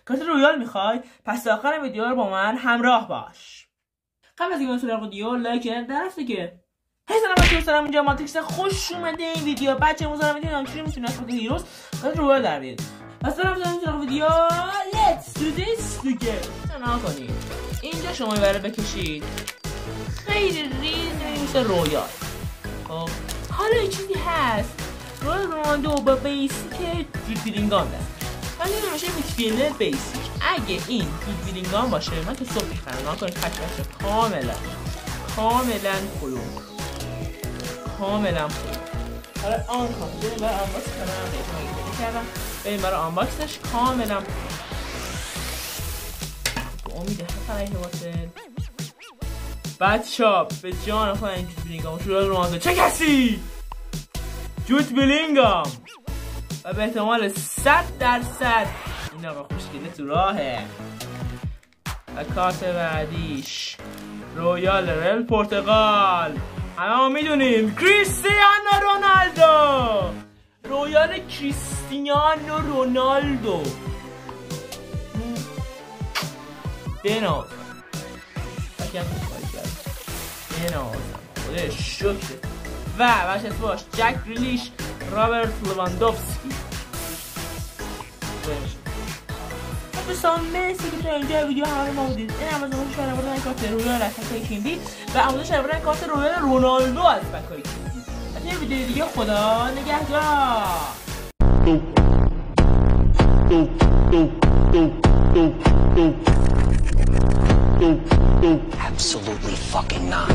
کارت رویال میخوای؟ پس تا آخر ویدیو رو با من همراه باش. قبل از اینکه بریم سراغ ویدیو لایک در دیگه. سلام اینجا ماتریکس، خوش اومده این ویدیو. بچه مزاحم میتونم چی میتونه اسم هیروز کارت رویال در بیارید. پس بریم سراغ ویدیو. Let's do this دیگه. نگاه کنید. اینجا شما میبره بکشید. خیلی ریز میشه رویال. خب حالا یه چیزی هست. رویال رونالدو با بیسیک جود بیلینگام دست. ولی نمیشه میتفیلر بیسیک. اگه این جود بیلینگام باشه من تو صبح میخرم. نگاه کنید خشمش کاملا کلوم. حالا آن کنم بریم برای آنباکس کردم. بریم برای آنباکسش کاملا امیده خیلی واسه بچه‌ها به جان خودم این جود بیلینگام شروع رونالدو چه کسی؟ جود بیلینگام و به احتمال 100% این آقا خوشگله تو راهه. و کارت بعدیش رویال رئال پرتغال، همه میدونیم کریستیانو رونالدو. رویال کریستیانو رونالدو بنازم خودش شکره. و بچه باش جک گریلیش، رابرت لواندوفسکی. دوستان مرسی که تا اینجا ویدیو همه ما بودید. این هم از اون شما نبودن کارت رویال از بکای کیندی و آموزش نبودن کارت رویال رونالدو از بکای کیندی. تا یه ویدیو دیگه خدا نگهدار. Absolutely fucking not.